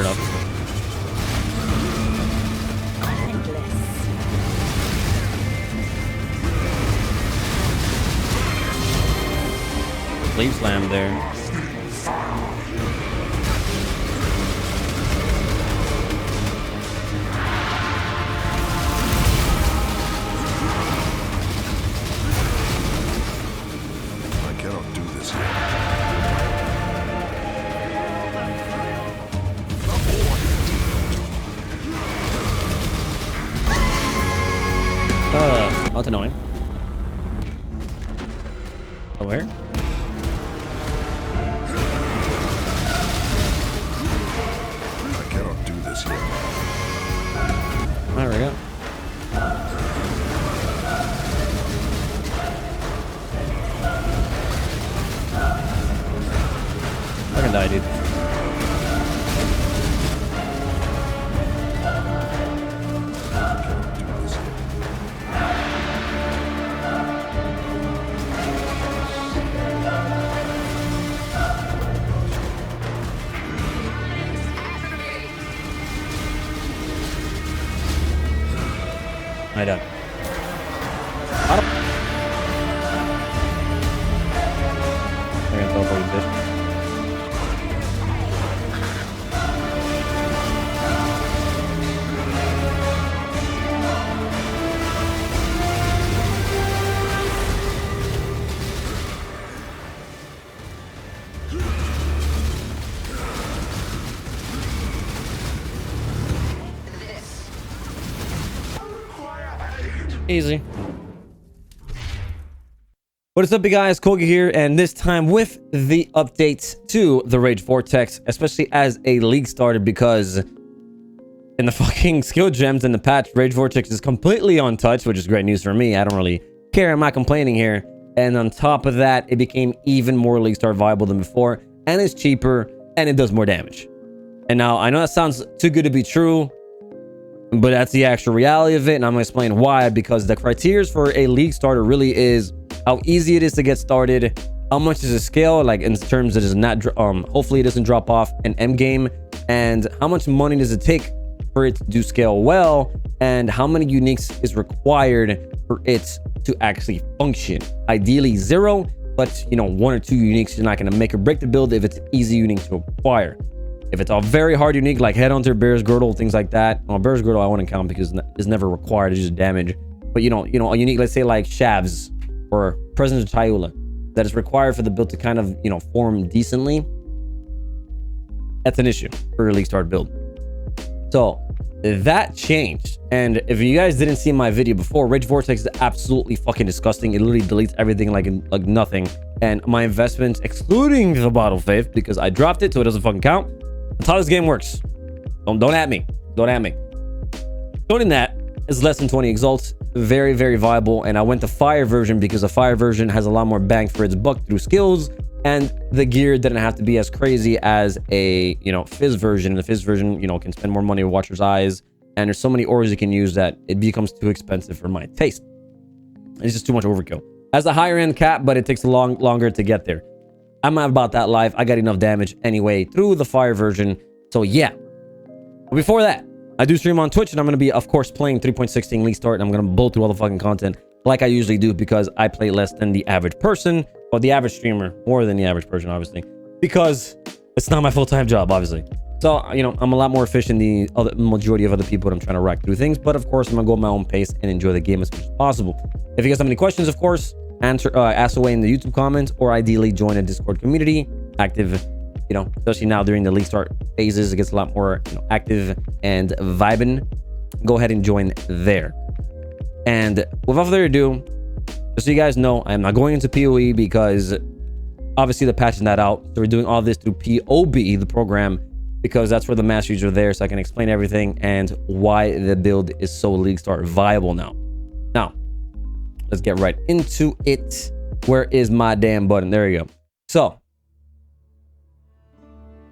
enough. Leaf slam there. I cannot do this yet. That's annoying. Oh, where? I cannot do this yet. There we go. I can die, dude. I don't. I'm gonna teleport you, bitch. Easy. What is up, you guys? Koga here, and this time with the updates to the Rage Vortex, especially as a league starter, because in the fucking skill gems in the patch, Rage Vortex is completely untouched, which is great news for me. I don't really care. I'm not complaining here. And on top of that, it became even more league start viable than before, and it's cheaper, and it does more damage. And now, I know that sounds too good to be true, but that's the actual reality of it, and I'm gonna explain why. Because the criteria for a league starter really is how easy it is to get started, how much does it scale, like in terms that is not hopefully it doesn't drop off an end game, and how much money does it take for it to do scale well, and how many uniques is required for it to actually function. Ideally 0, but you know, 1 or 2 uniques is not going to make or break the build if it's an easy unique to acquire. If it's a very hard unique like Headhunter, Bear's Girdle, things like that. Well, Bear's Girdle I wouldn't count because it's never required, it's just damage. But you know, a unique, let's say like Shavs or Presence of Tayula, that is required for the build to kind of, you know, form decently. That's an issue for a league start build. So that changed. And if you guys didn't see my video before, Rage Vortex is absolutely fucking disgusting. It literally deletes everything like nothing. And my investments, excluding the Bottle Faith, because I dropped it so it doesn't fucking count. That's how this game works. Don't at me. Don't at me. Including that is less than 20 exalts. Very, very viable. And I went to Fire version because the Fire version has a lot more bang for its buck through skills. And the gear didn't have to be as crazy as a, you know, Fizz version. And the Fizz version, you know, can spend more money with Watcher's Eyes. And there's so many ores you can use that it becomes too expensive for my taste. It's just too much overkill. Has a higher end cap, but it takes longer to get there. I'm not about that life. I got enough damage anyway through the Fire version. So yeah. But before that, I do stream on Twitch, and I'm going to be, of course, playing 3.16 League Start, and I'm going to blow through all the fucking content like I usually do, because I play less than the average person, or the average streamer, more than the average person, obviously, because it's not my full-time job, obviously. So, you know, I'm a lot more efficient than the majority of other people that I'm trying to rack through things, but of course, I'm going to go at my own pace and enjoy the game as much as possible. If you guys have any questions, of course, ask away in the YouTube comments, or ideally join a Discord community, active, you know, especially now during the league start phases, it gets a lot more, you know, active and vibing. Go ahead and join there. And without further ado, just so you guys know, I'm not going into PoE because obviously they're patching that out. So we're doing all this through PoB, the program, because that's where the masteries are there, so I can explain everything and why the build is so league start viable now. Now, let's get right into it. Where is my damn button? There you go. So,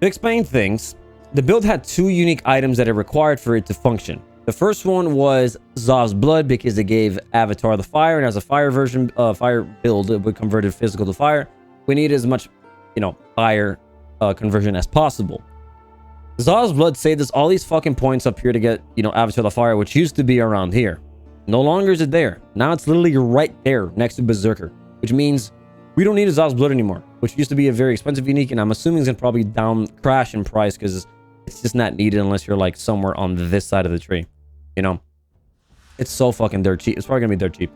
to explain things, the build had 2 unique items that are required for it to function. The first one was Zov's Blood, because it gave Avatar the fire, and as a fire version, fire build, it would convert physical to fire. We need as much, you know, fire conversion as possible. Zaw's Blood saved us all these fucking points up here to get, you know, Avatar of the Fire, which used to be around here. No longer is it there. Now it's literally right there next to Berserker, which means we don't need a Zaw's Blood anymore, which used to be a very expensive unique, and I'm assuming it's gonna probably crash in price because it's just not needed unless you're like somewhere on this side of the tree. You know, it's so fucking dirt cheap. It's probably gonna be dirt cheap.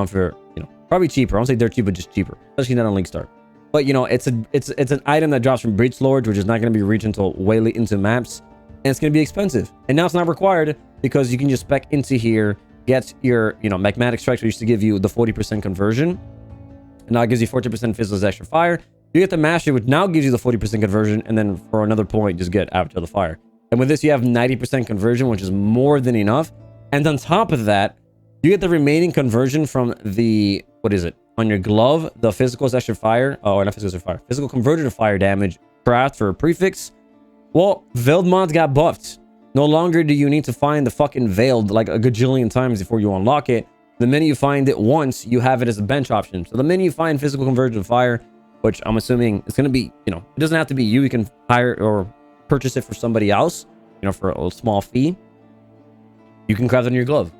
For, you know, probably cheaper. I won't say dirt cheap, but just cheaper, especially not on Link Star. But you know, it's an item that drops from Breach Lords, which is not going to be reached until way late into maps, and it's going to be expensive. And now it's not required because you can just spec into here, get your, you know, Magmatic Strikes, which used to give you the 40% conversion, and now it gives you 40% Fizzle's extra fire. You get the Mastery, which now gives you the 40% conversion, and then for another point, just get Avatar of the Fire. And with this, you have 90% conversion, which is more than enough. And on top of that, you get the remaining conversion from the, what is it? On your glove, the physical extra fire, oh, not physical extra fire, physical converted to fire damage craft for a prefix. Well, veiled mods got buffed. No longer do you need to find the fucking veiled like a gajillion times before you unlock it. The minute you find it once, you have it as a bench option. So the minute you find physical conversion to fire, which I'm assuming it's going to be, you know, it doesn't have to be you. You can hire or purchase it for somebody else, you know, for a small fee. You can craft it on your glove.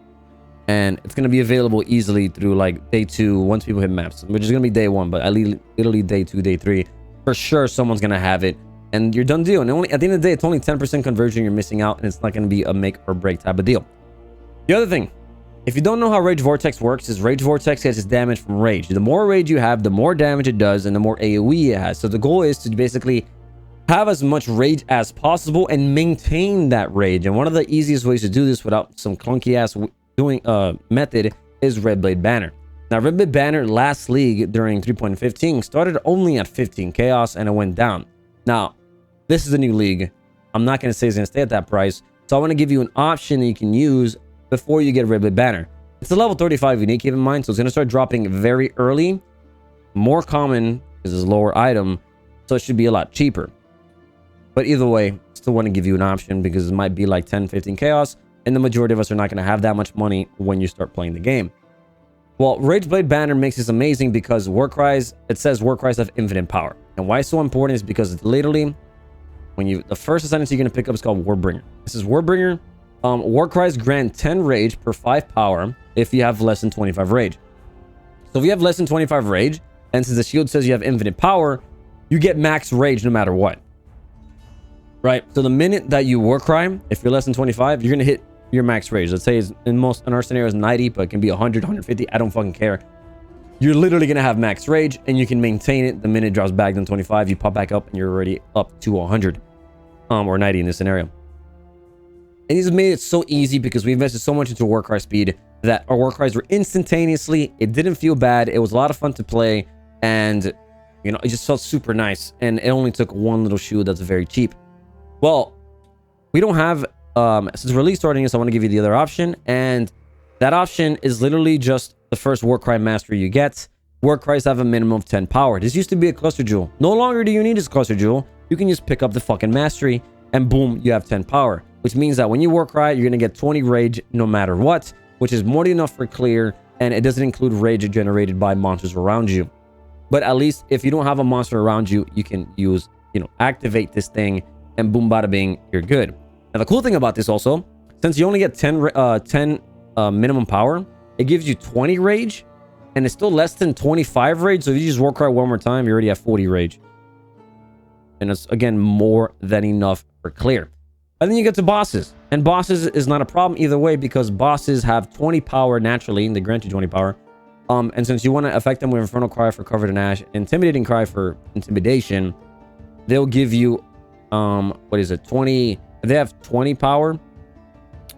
And it's going to be available easily through like day 2 once people hit maps, which is going to be day 1, but literally day 2, day 3 for sure someone's going to have it, and you're done deal. And only at the end of the day, it's only 10% conversion you're missing out, and it's not going to be a make or break type of deal. The other thing, if you don't know how Rage Vortex works, is Rage Vortex gets its damage from rage. The more rage you have, the more damage it does, and the more AoE it has. So the goal is to basically have as much rage as possible and maintain that rage. And one of the easiest ways to do this without some clunky ass method is Red Blade Banner. Now, Red Blade Banner last league during 3.15 started only at 15 chaos and it went down. Now, this is a new league. I'm not going to say it's going to stay at that price. So I want to give you an option that you can use before you get Red Blade Banner. It's a level 35 unique, keep in mind. So it's going to start dropping very early. More common because it's a lower item. So it should be a lot cheaper. But either way, still want to give you an option because it might be like 10, 15 chaos. And the majority of us are not going to have that much money when you start playing the game. Well, Rage Blade Banner makes this amazing because Warcries, it says Warcries have infinite power. And why it's so important is because it's literally, when the first ascendancy you're going to pick up is called Warbringer. This is Warbringer. Warcries grant 10 rage per 5 power if you have less than 25 rage. So if you have less than 25 rage, and since the shield says you have infinite power, you get max rage no matter what. Right? So the minute that you Warcry, if you're less than 25, you're going to hit your max rage. Let's say it's in our scenario is 90, but it can be 100, 150. I don't fucking care. You're literally going to have max rage, and you can maintain it. The minute it drops back down 25, you pop back up, and you're already up to 100. Or 90 in this scenario. And he's made it so easy because we invested so much into Warcry speed that our Warcries were instantaneously. It didn't feel bad. It was a lot of fun to play, and you know, it just felt super nice. And it only took one little shoe that's very cheap. Well, we don't have since release starting this, I want to give you the other option, and that option is literally just the first Warcry mastery you get. Warcries have a minimum of 10 power. This used to be a cluster jewel. No longer do you need this cluster jewel. You can just pick up the fucking mastery, and boom, you have 10 power. Which means that when you Warcry, you're gonna get 20 rage no matter what, which is more than enough for clear, and it doesn't include rage generated by monsters around you. But at least if you don't have a monster around you, you can use, you know, activate this thing, and boom, bada bing, you're good. Now, the cool thing about this also, since you only get 10 minimum power, it gives you 20 rage, and it's still less than 25 rage. So if you just Warcry one more time, you already have 40 rage. And it's, again, more than enough for clear. And then you get to bosses. And bosses is not a problem either way because bosses have 20 power naturally, and they grant you 20 power. And since you want to affect them with Infernal Cry for Covered in Ash, Intimidating Cry for Intimidation, they'll give you, what is it, 20... If they have 20 power,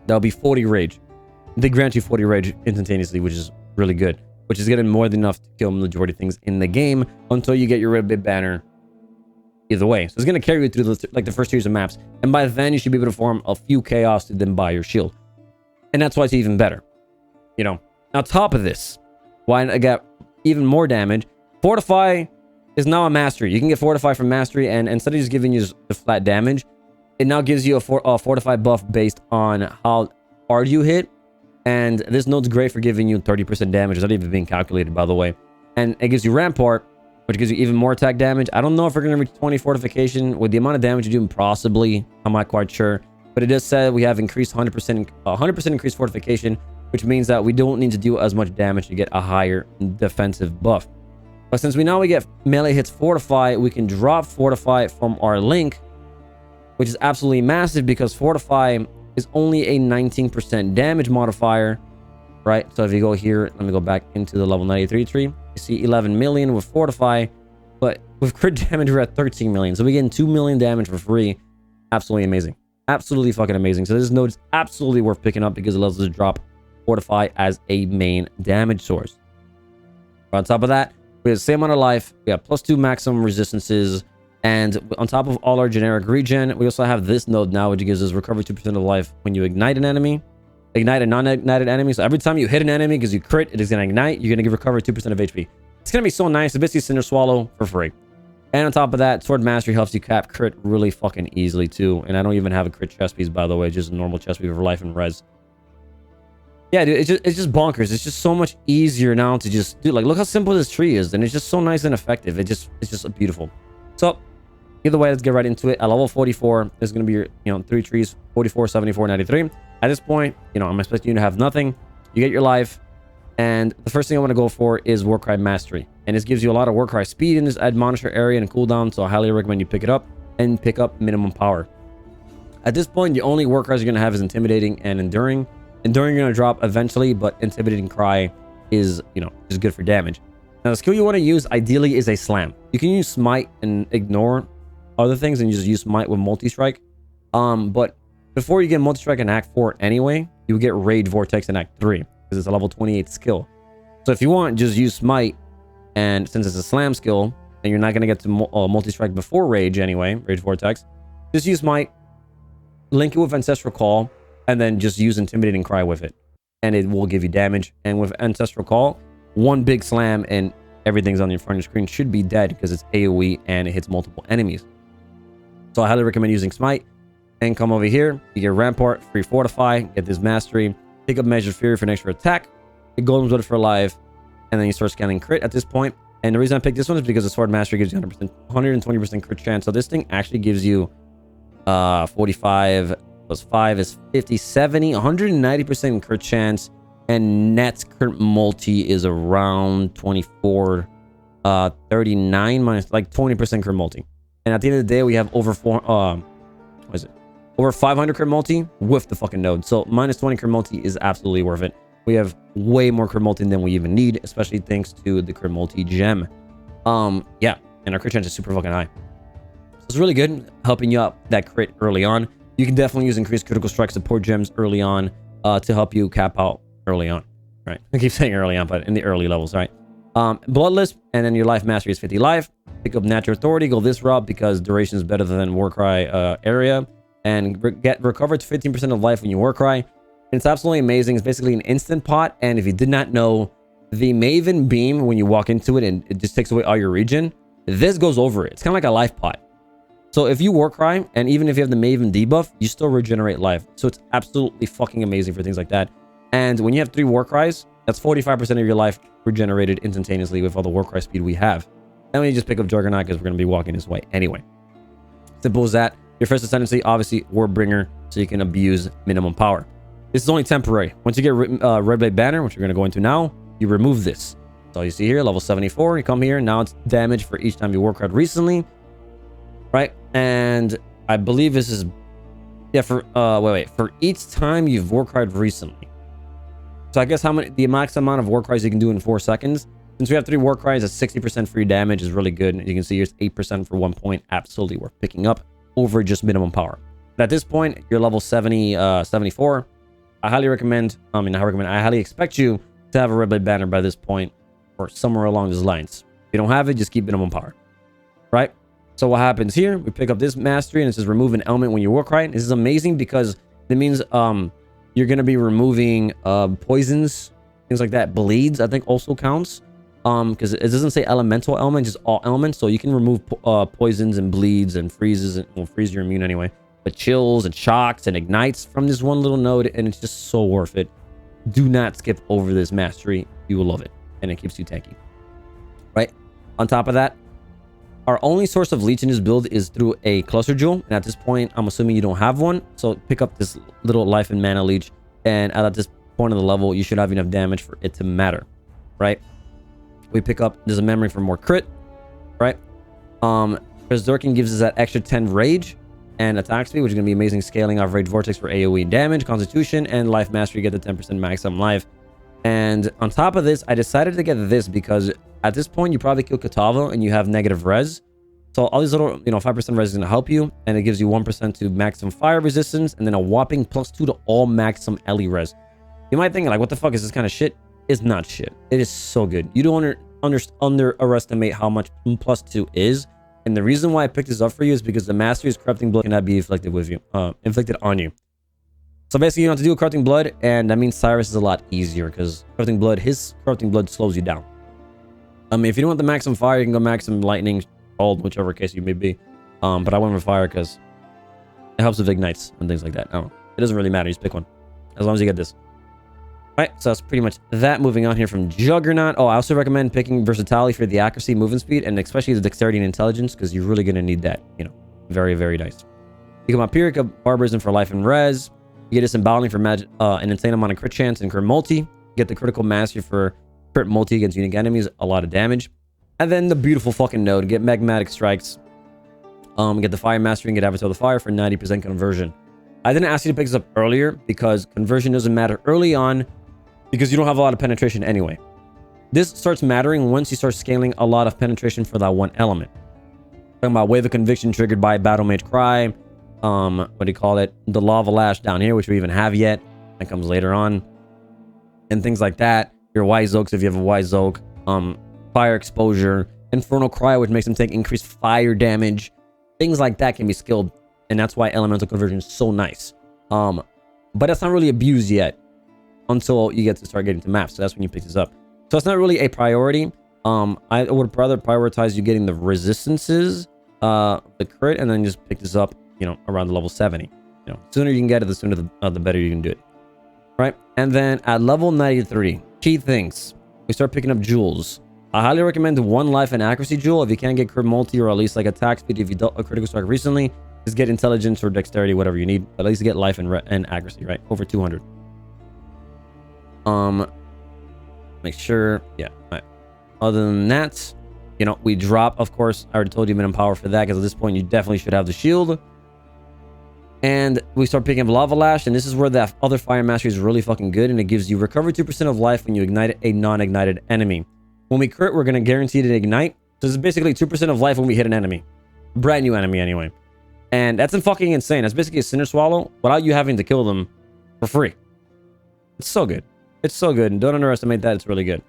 that'll be 40 rage. They grant you 40 rage instantaneously, which is really good. Which is getting more than enough to kill the majority of things in the game until you get your Red Blade Banner. Either way. So it's going to carry you through the first series of maps. And by then, you should be able to farm a few chaos to then buy your shield. And that's why it's even better. You know. On top of this, why I got even more damage, Fortify is now a mastery. You can get Fortify from mastery, and instead of just giving you the flat damage, it now gives you a Fortify buff based on how hard you hit. And this node's great for giving you 30% damage. It's not even being calculated, by the way. And it gives you Rampart, which gives you even more attack damage. I don't know if we're going to reach 20 fortification with the amount of damage you're doing. Possibly, I'm not quite sure, but it does say we have increased 100% increased fortification, which means that we don't need to do as much damage to get a higher defensive buff. But since we get melee hits fortify, we can drop fortify from our link, which is absolutely massive because fortify is only a 19% damage modifier, right? So if you go here, let me go back into the level 93 tree. You see 11 million with fortify, but with crit damage, we're at 13 million. So we're getting 2 million damage for free. Absolutely amazing. Absolutely fucking amazing. So this node is absolutely worth picking up because it allows us to drop fortify as a main damage source. On top of that, we have the same amount of life. We have +2 maximum resistances. And on top of all our generic regen, we also have this node now, which gives us recover 2% of life when you ignite an enemy. Ignite a non-ignited enemy. So every time you hit an enemy, because you crit, it is going to ignite. You're going to recover 2% of HP. It's going to be so nice. It's basically Cinder Swallow for free. And on top of that, Sword Mastery helps you cap crit really fucking easily too. And I don't even have a crit chest piece, by the way. Just a normal chest piece for life and res. Yeah, dude, it's just bonkers. It's just so much easier now to just do. Like, look how simple this tree is. And it's just so nice and effective. It's just beautiful. So either way, let's get right into it. At level 44, there's going to be your, 3 trees, 44, 74, 93. At this point, I'm expecting you to have nothing. You get your life. And the first thing I want to go for is Warcry Mastery. And this gives you a lot of Warcry speed in this Admonisher area and cooldown. So I highly recommend you pick it up and pick up minimum power. At this point, the only Warcries you're going to have is Intimidating and Enduring. Enduring you're going to drop eventually, but Intimidating Cry is, is good for damage. Now, the skill you want to use ideally is a Slam. You can use Smite and ignore other things and you just use Smite with Multi-Strike. But before you get Multi-Strike in Act 4 anyway, you get Rage Vortex in Act 3 because it's a level 28 skill. So if you want, just use Smite, and since it's a Slam skill and you're not going to get to Multi-Strike before Rage anyway, Rage Vortex, just use Smite, link it with Ancestral Call, and then just use Intimidating Cry with it. And it will give you damage. And with Ancestral Call, one big slam and everything's on your front of your screen should be dead because it's AoE and it hits multiple enemies. So I highly recommend using Smite. And come over here, you get Rampart, free Fortify, get this Mastery, pick up Measured Fury for an extra attack, get Golem's Blood for life, and then you start scanning crit at this point. And the reason I picked this one is because the Sword Mastery gives you 120% crit chance. So this thing actually gives you 45 plus 5 is 50, 70, 190% crit chance. And net crit multi is around 24, 39 minus like 20% crit multi. And at the end of the day, we have over 500 crit multi with the fucking node. So minus 20 crit multi is absolutely worth it. We have way more crit multi than we even need, especially thanks to the crit multi gem. Yeah, and our crit chance is super fucking high. So it's really good, helping you out that crit early on. You can definitely use increased critical strike support gems early on to help you cap out early on, right? I keep saying early on, but in the early levels, right? Bloodless, and then your life mastery is 50 life. Pick up Natural Authority, go this route because duration is better than Warcry area, and get recovered to 15% of life when you Warcry. And it's absolutely amazing. It's basically an instant pot, and if you did not know, the Maven Beam, when you walk into it and it just takes away all your regen, this goes over it. It's kind of like a life pot. So if you Warcry, and even if you have the Maven debuff, you still regenerate life. So it's absolutely fucking amazing for things like that. And when you have 3 Warcries, that's 45% of your life regenerated instantaneously with all the Warcry speed we have. And when you just pick up Juggernaut because we're going to be walking this way anyway. Simple as that. Your first ascendancy, obviously, Wordbringer, so you can abuse minimum power. This is only temporary. Once you get Red Blade Banner, which we're going to go into now, you remove this. So you see here, level 74, you come here, now it's damage for each time you Warcry recently. Right? And I believe this is, yeah, for, for each time you've Warcry recently. So I guess the max amount of Warcries you can do in 4 seconds. Since we have 3 Warcries, at 60% free damage is really good. You can see here's 8% for 1 point. Absolutely worth picking up over just minimum power. But at this point, you're level 74. I highly recommend, I highly expect you to have a Red Blade Banner by this point or somewhere along those lines. If you don't have it, just keep minimum power. Right? So what happens here, we pick up this mastery and it says remove an element when you Warcry. This is amazing because it means you're going to be removing poisons, things like that. Bleeds, I think, also counts. Because it doesn't say elemental element, just all elements. So you can remove poisons and bleeds and freezes. And, well, freeze your immune anyway. But chills and shocks and ignites from this one little node. And it's just so worth it. Do not skip over this mastery. You will love it. And it keeps you tanky. Right? On top of that, Our only source of leech in this build is through a cluster jewel, and at this point I'm assuming you don't have one, so pick up this little life and mana leech, and at this point of the level you should have enough damage for it to matter, right? We pick up, there's a memory for more crit, right? Berserking gives us that extra 10 rage and attack speed, which is going to be amazing scaling of Rage Vortex for AoE damage, constitution, and life mastery. Get the 10% maximum life. And on top of this, I decided to get this because at this point you probably kill Katava and you have negative res, so all these little 5% res is going to help you, and it gives you 1% to maximum fire resistance and then a whopping +2 to all maximum ele res. You might think like, what the fuck is this kind of shit? It's not shit. It is so good. You don't underestimate how much +2 is. And the reason why I picked this up for you is because the Mastery's Corrupting Blood cannot be inflicted on you. So basically, you don't have to do a Corrupting Blood, and that means Cyrus is a lot easier because his Corrupting Blood slows you down. If you don't want the maximum fire, you can go maximum lightning, cold, whichever case you may be. But I went for fire because it helps with ignites and things like that. I don't know. It doesn't really matter. You just pick one, as long as you get this. All right, so that's pretty much that. Moving on here from Juggernaut. Oh, I also recommend picking versatility for the accuracy, movement speed, and especially the dexterity and intelligence, because you're really going to need that. Very, very nice. You come up here, barbarism for life and res. You get disemboweling for magic, an insane amount of crit chance and crit multi. You get the critical mastery for crit multi against unique enemies, a lot of damage. And then the beautiful fucking node, get magmatic strikes. Get the fire mastery and get avatar of the fire for 90% conversion. I didn't ask you to pick this up earlier because conversion doesn't matter early on, because you don't have a lot of penetration anyway. This starts mattering once you start scaling a lot of penetration for that one element. Talking about Wave of Conviction triggered by Battle Mage Cry. What do you call it? The Lava Lash down here, which we even have yet. That comes later on. And things like that. Your Wise Oaks, if you have a Wise Oak. Fire Exposure. Infernal Cry, which makes them take increased fire damage. Things like that can be skilled. And that's why Elemental Conversion is so nice. But that's not really abused yet, until you get to start getting to maps. So that's when you pick this up. So it's not really a priority. I would rather prioritize you getting the resistances, the crit, and then just pick this up, around level 70. The sooner you can get it, the sooner the better you can do it. Right? And then at level 93, key things. We start picking up jewels. I highly recommend one life and accuracy jewel. If you can't get crit multi or at least like attack speed, if you dealt a critical strike recently, just get intelligence or dexterity, whatever you need. But at least get life and accuracy, right? Over 200. Make sure, yeah. Right. Other than that, we drop, of course. I already told you minimum power for that, because at this point you definitely should have the shield. And we start picking up Lava Lash, and this is where that other fire mastery is really fucking good, and it gives you recover 2% of life when you ignite a non-ignited enemy. When we crit, we're going to guarantee to ignite. So this is basically 2% of life when we hit an enemy. Brand new enemy anyway. And that's fucking insane. That's basically a Cinder Swallow without you having to kill them for free. It's so good. It's so good, and don't underestimate that. It's really good.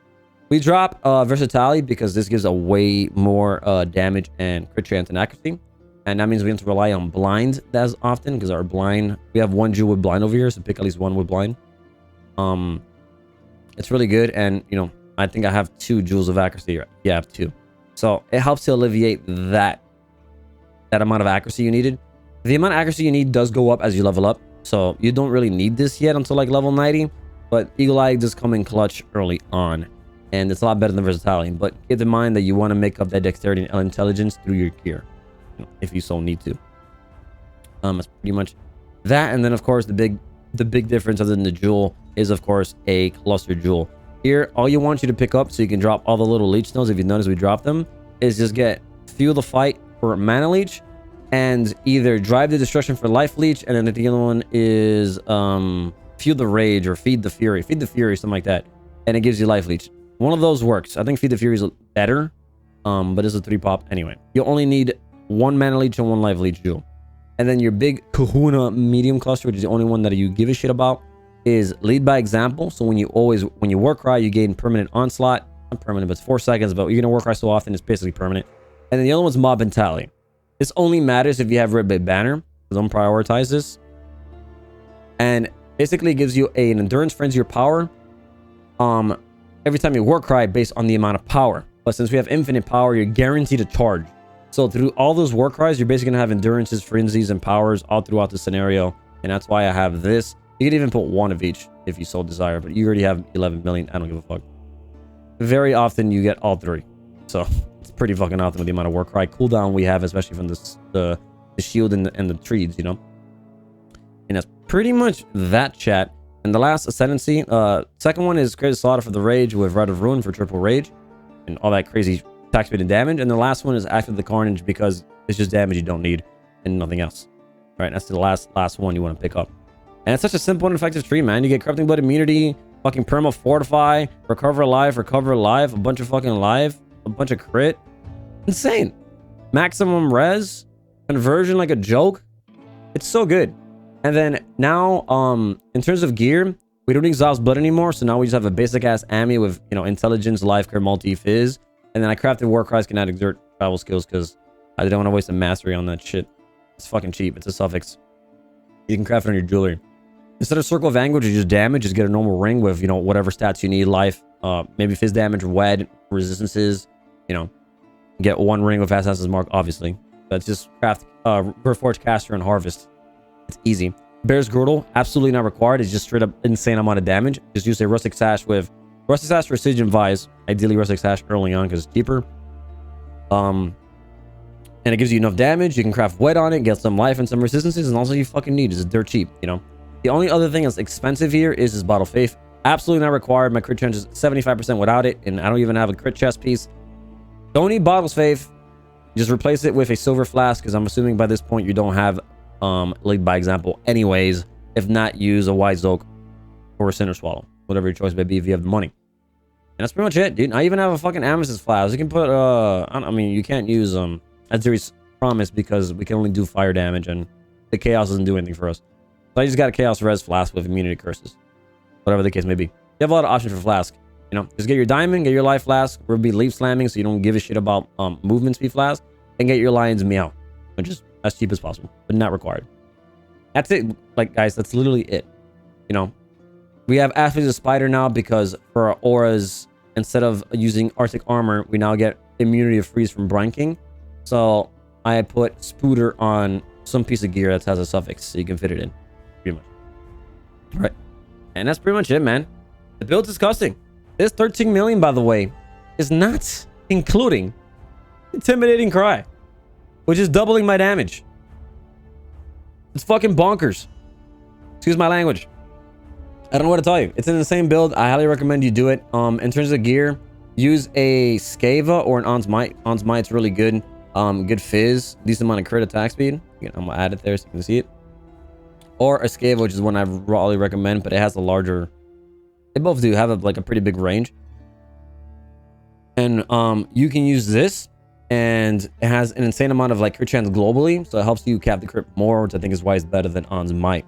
We drop versatility because this gives a way more damage and crit chance and accuracy, and that means we have to rely on blind as often, because our blind, we have one jewel with blind over here, so pick at least one with blind. It's really good, and I think I have 2 jewels of accuracy. Yeah, I have 2, so it helps to alleviate that amount of accuracy you needed. The amount of accuracy you need does go up as you level up, so you don't really need this yet until like level 90. But Eagle Eye does come in clutch early on, and it's a lot better than versatility. But keep in mind that you want to make up that dexterity and intelligence through your gear, if you so need to. That's pretty much that. And then, of course, the big difference other than the jewel is, of course, a cluster jewel. Here, all you want you to pick up so you can drop all the little leech nodes, if you notice we drop them, is just get Fuel the Fight for mana leech, and either Drive the Destruction for life leech, and then the other one is Fuel the Rage or Feed the Fury, something like that, and it gives you life leech. One of those works. I think Feed the Fury is better, but it's a 3-pop anyway. You only need 1 mana leech and 1 life leech jewel. And then your big kahuna medium cluster, which is the only one that you give a shit about, is Lead by Example. So when you war cry, you gain permanent onslaught. Not permanent, but it's 4 seconds, but you're gonna war cry so often it's basically permanent. And then the other one's Mob Mentality. This only matters if you have Red Blade Banner, so don't prioritize this. And basically it gives you an endurance frenzy or power every time you war cry based on the amount of power. But since we have infinite power, you're guaranteed to charge. So through all those war cries, you're basically gonna have endurances, frenzies, and powers all throughout the scenario. And that's why I have this. You can even put 1 of each if you so desire, but you already have 11 million. I don't give a fuck. Very often you get all 3. So it's pretty fucking often with the amount of Warcry cooldown we have, especially from the shield and the trees, you know. And that's pretty much that, chat. And the last ascendancy, second one is Crazy Slaughter for the Rage with Rite of Ruin for triple Rage and all that crazy attack speed and damage. And the last one is Active the Carnage because it's just damage you don't need and nothing else. All right, that's the last one you want to pick up. And it's such a simple and effective tree, man. You get Corrupting Blood immunity, fucking perma fortify, recover alive, a bunch of fucking life, a bunch of crit. Insane. Maximum res, conversion like a joke. It's so good. And then now, in terms of gear, we don't exhaust blood anymore. So now we just have a basic ass Ami with, you know, intelligence, life care, multi fizz. And then I crafted Warcries cannot exert travel skills because I didn't want to waste a mastery on that shit. It's fucking cheap. It's a suffix. You can craft it on your jewelry. Instead of Circle of Anguish, you just damage. Just get a normal ring with, you know, whatever stats you need. Life, maybe fizz damage, wed, resistances. You know, get one ring with Fast Assassin's Mark, obviously. But just craft Reforged Caster and Harvest. It's easy. Bear's Girdle, absolutely not required. It's just straight up insane amount of damage. Just use a Rustic Sash with Rustic Sash for Siege and Vise. Ideally, Rustic Sash early on because it's cheaper. And it gives you enough damage. You can craft Wet on it, get some life and some resistances, and also you fucking need is dirt cheap, you know. The only other thing that's expensive here is this Bottle of Faith. Absolutely not required. My crit chance is 75% without it, and I don't even have a crit chest piece. Don't need Bottle's Faith. Just replace it with a Silver Flask, because I'm assuming by this point you don't have Lead by Example anyways. If not, use a Wise Oak or a Sinner Swallow. Whatever your choice may be if you have the money. And that's pretty much it, dude. I even have a fucking Amethyst Flask. You can put, I mean, you can't use, Azuri's Promise because we can only do fire damage and the Chaos doesn't do anything for us. So I just got a Chaos Res Flask with immunity curses. Whatever the case may be. You have a lot of options for Flask. You know, just get your Diamond, get your Life Flask, Ruby Leaf Slamming so you don't give a shit about movement speed Flask, and get your Lion's Meow, which is as cheap as possible, but not required. That's it. Like, guys, that's literally it. You know, we have Aspects of Spider now because for our auras, instead of using Arctic Armor, we now get immunity of freeze from Brine King. So I put Spooter on some piece of gear that has a suffix so you can fit it in. Pretty much. Right. And that's pretty much it, man. The build's disgusting. This 13 million, by the way, is not including Intimidating Cry, which is doubling my damage. It's fucking bonkers. Excuse my language. I don't know what to tell you. It's an insane build. I highly recommend you do it. In terms of gear, use a Skava or an On's Might. On's Might's really good. Good fizz, decent amount of crit attack speed. Again, I'm gonna add it there so you can see it. Or a Skava, which is one I rawly recommend, but it has a larger. They both do have like a pretty big range. And you can use this, and it has an insane amount of like crit chance globally, so it helps you cap the crit more, which I think is why it's better than On's Might.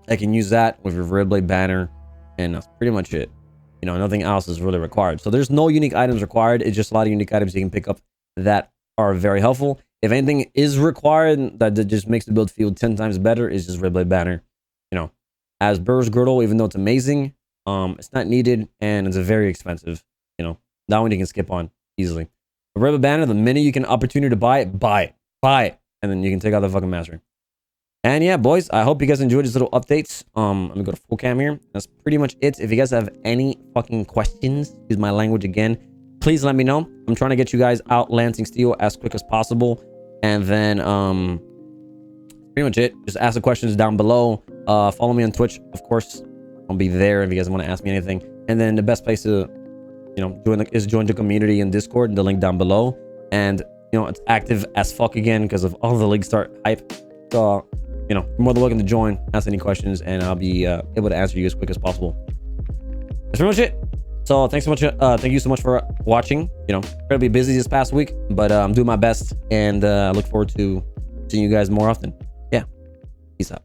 I can use that with your Red Blade banner, and that's pretty much it. You know, nothing else is really required. So there's no unique items required. It's just a lot of unique items you can pick up that are very helpful. If anything is required that just makes the build feel 10 times better, is just Red Blade banner. You know, as Bear's Girdle, even though it's amazing, it's not needed and it's very expensive. You know, that one you can skip on easily. The Red Blade banner, the minute you can opportunity to buy it, buy it, and then you can take out the fucking mastery. And yeah, boys, I hope you guys enjoyed these little updates. Let me go to full cam here. That's pretty much it. If you guys have any fucking questions, use my language again, please let me know. I'm trying to get you guys out Lancing Steel as quick as possible. And then, pretty much it. Just ask the questions down below. Follow me on Twitch, of course. I'll be there if you guys want to ask me anything. And then the best place to, you know, join the community in Discord. The link down below. And, you know, it's active as fuck again because of all the league start hype. So, you know, you're more than welcome to join, ask any questions, and I'll be able to answer you as quick as possible. That's pretty much it. So thanks so much. Thank you so much for watching. You know, incredibly busy this past week, but I'm doing my best, and I look forward to seeing you guys more often. Yeah, peace out.